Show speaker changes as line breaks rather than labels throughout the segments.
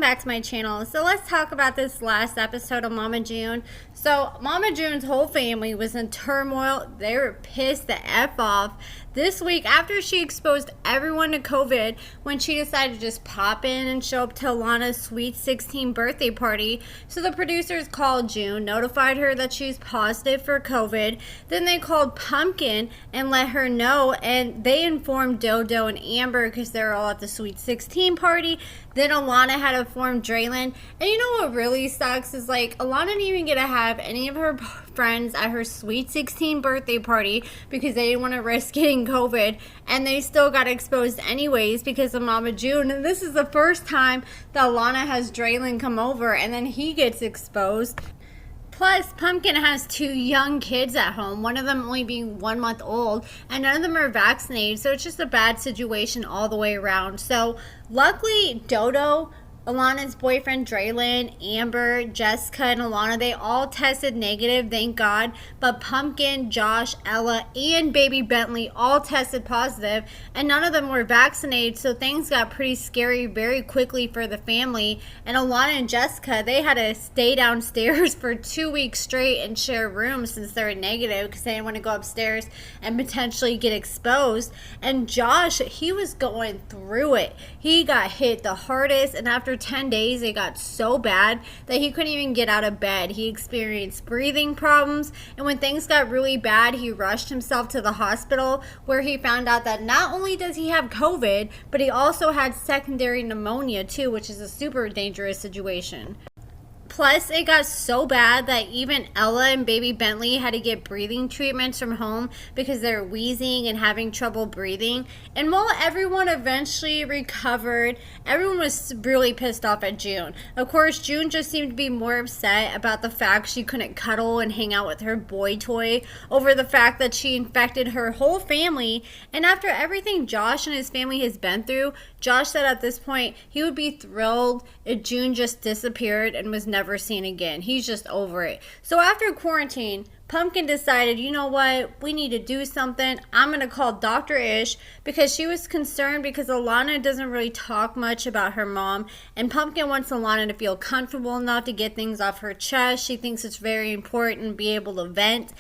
welcome back to my channel. So let's talk about this last episode of Mama June. So Mama June's whole family was in turmoil. They were pissed the F off this week after she exposed everyone to COVID when she decided to just pop in and show up to Alana's sweet 16 birthday party. So the producers called June, notified her that she's positive for COVID. Then they called Pumpkin and let her know, and they informed Dodo and Amber because they're all at the sweet 16 party. Then Alana had to inform Draylon. And you know what really sucks is, like, Alana didn't even get to have any of her friends at her sweet 16 birthday party because they didn't want to risk getting COVID, and they still got exposed anyways because of Mama June. And this is the first time that Alana has Draylon come over and then he gets exposed. Plus, Pumpkin has 2 young kids at home, one of them only being 1 month old, and none of them are vaccinated, so it's just a bad situation all the way around. So, luckily, Dodo, Alana's boyfriend Draylon, Amber, Jessica, and Alana, they all tested negative, thank God. But Pumpkin, Josh, Ella, and baby Bentley all tested positive, and none of them were vaccinated, so things got pretty scary very quickly for the family. And Alana and Jessica, they had to stay downstairs for 2 weeks straight and share rooms since they were negative because they didn't want to go upstairs and potentially get exposed. And Josh, he was going through it. He got hit the hardest, and after 10 days it got so bad that he couldn't even get out of bed. He experienced breathing problems, and when things got really bad, he rushed himself to the hospital where he found out that not only does he have COVID, but he also had secondary pneumonia too, which is a super dangerous situation. Plus, it got so bad that even Ella and baby Bentley had to get breathing treatments from home because they're wheezing and having trouble breathing. And while everyone eventually recovered, everyone was really pissed off at June. Of course, June just seemed to be more upset about the fact she couldn't cuddle and hang out with her boy toy over the fact that she infected her whole family. And after everything Josh and his family has been through, Josh said at this point he would be thrilled if June just disappeared and was never seen again. He's just over it. So after quarantine, Pumpkin decided, you know what, we need to do something. I'm going to call Dr. Ish because she was concerned because Alana doesn't really talk much about her mom, and Pumpkin wants Alana to feel comfortable enough to get things off her chest. She thinks it's very important to be able to vent.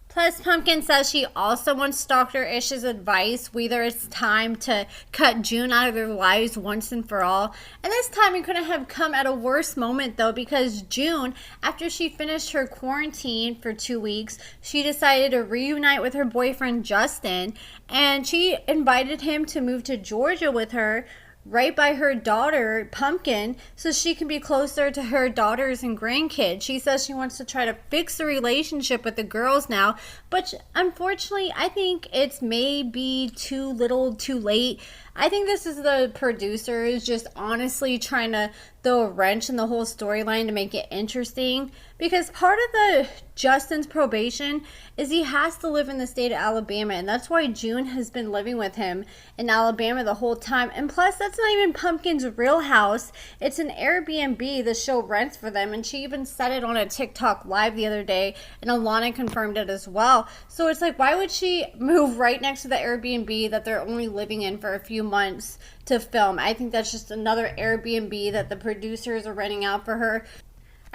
Plus, Pumpkin says she also wants Dr. Ish's advice, whether it's time to cut June out of their lives once and for all. And this time it couldn't have come at a worse moment, though, because June, after she finished her quarantine for 2 weeks, she decided to reunite with her boyfriend Justin, and she invited him to move to Georgia with her, right by her daughter, Pumpkin, so she can be closer to her daughters and grandkids. She says she wants to try to fix the relationship with the girls now, but unfortunately, I think it's maybe too little, too late. I think this is the producers just honestly trying to throw a wrench in the whole storyline to make it interesting, because part of the Justin's probation is he has to live in the state of Alabama, and that's why June has been living with him in Alabama the whole time. And plus, that's not even Pumpkin's real house. It's an Airbnb the show rents for them, and she even said it on a TikTok live the other day, and Alana confirmed it as well. So it's like, why would she move right next to the Airbnb that they're only living in for a few months to film? I think that's just another Airbnb that the producers are renting out for her.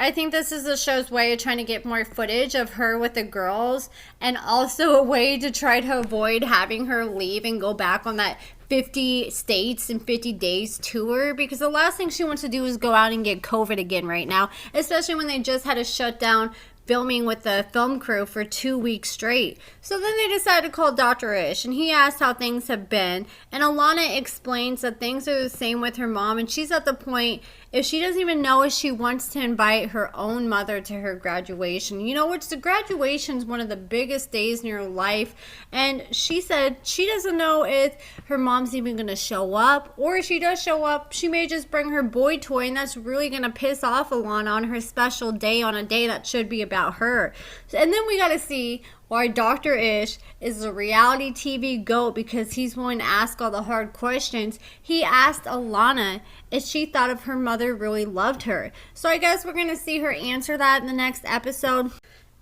I think this is the show's way of trying to get more footage of her with the girls, and also a way to try to avoid having her leave and go back on that 50 states in 50 days tour, because the last thing she wants to do is go out and get COVID again right now, especially when they just had to shut down filming with the film crew for 2 weeks straight. So then they decided to call Dr. Ish, and he asked how things have been, and Alana explains that things are the same with her mom, and she's at the point if she doesn't even know if she wants to invite her own mother to her graduation. You know, which the graduation is one of the biggest days in your life, and she said she doesn't know if her mom's even going to show up, or if she does show up, she may just bring her boy toy, and that's really going to piss off Alana on her special day, on a day that should be about her. And then we got to see why Dr. Ish is a reality TV GOAT, because he's willing to ask all the hard questions. He asked Alana if she thought if her mother really loved her. So I guess we're going to see her answer that in the next episode.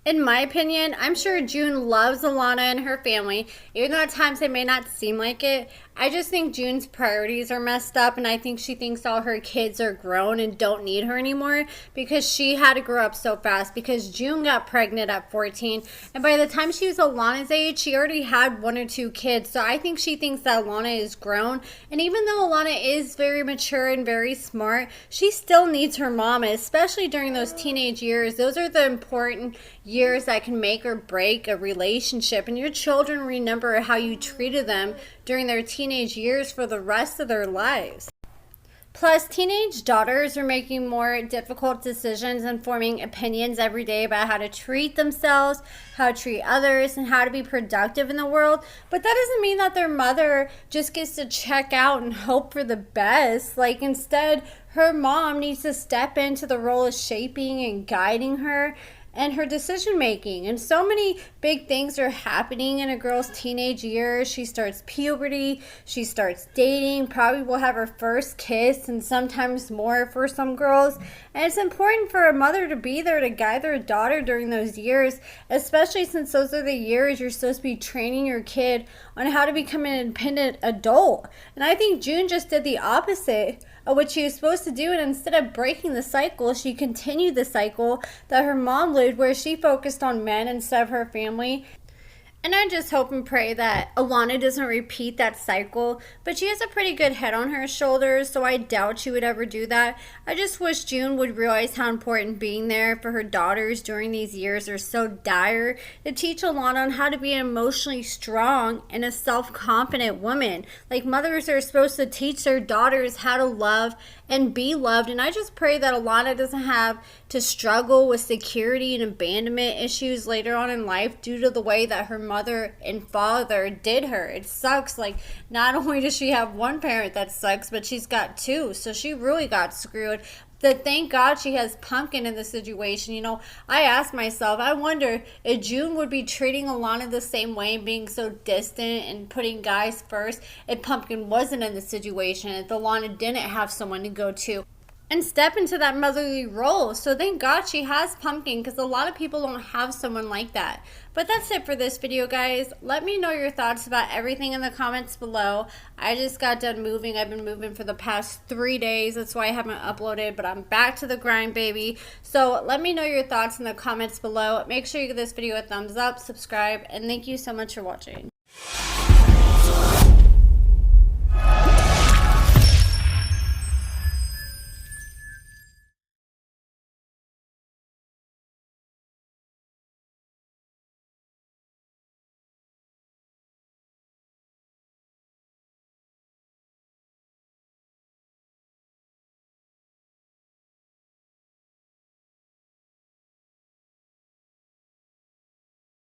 In my opinion, I'm sure June loves Alana and her family, even though at times it may not seem like it. I just think June's priorities are messed up, and I think she thinks all her kids are grown and don't need her anymore because she had to grow up so fast, because June got pregnant at 14, and by the time she was Alana's age, she already had 1 or 2 kids. So I think she thinks that Alana is grown, and even though Alana is very mature and very smart, she still needs her mama, especially during those teenage years. Those are the important years that can make or break a relationship, and your children remember how you treated them during their teenage years for the rest of their lives. Plus, teenage daughters are making more difficult decisions and forming opinions every day about how to treat themselves, how to treat others, and how to be productive in the world. But that doesn't mean that their mother just gets to check out and hope for the best. Like, instead, her mom needs to step into the role of shaping and guiding her and her decision making. And so many big things are happening in a girl's teenage years. She starts puberty, she starts dating, probably will have her first kiss, and sometimes more for some girls. And it's important for a mother to be there to guide their daughter during those years, especially since those are the years you're supposed to be training your kid on how to become an independent adult. And I think June just did the opposite of what she was supposed to do, and instead of breaking the cycle, she continued the cycle that her mom lived, where she focused on men instead of her family. And I just hope and pray that Alana doesn't repeat that cycle. But she has a pretty good head on her shoulders, so I doubt she would ever do that. I just wish June would realize how important being there for her daughters during these years are so dire, to teach Alana on how to be an emotionally strong and a self-confident woman. Like, mothers are supposed to teach their daughters how to love and be loved. And I just pray that Alana doesn't have to struggle with security and abandonment issues later on in life due to the way that her mother and father did her. It sucks. Like, not only does she have one parent that sucks, but she's got 2, so she really got screwed. But thank God she has Pumpkin in the situation. You know, I asked myself, I wonder if June would be treating Alana the same way, being so distant and putting guys first, if Pumpkin wasn't in the situation, if Alana didn't have someone to go to and step into that motherly role. So thank God she has Pumpkin, because a lot of people don't have someone like that. But that's it for this video, guys. Let me know your thoughts about everything in the comments below. I just got done moving. I've been moving for the past 3 days. That's why I haven't uploaded, but I'm back to the grind, baby. So let me know your thoughts in the comments below. Make sure you give this video a thumbs up, subscribe, and thank you so much for watching.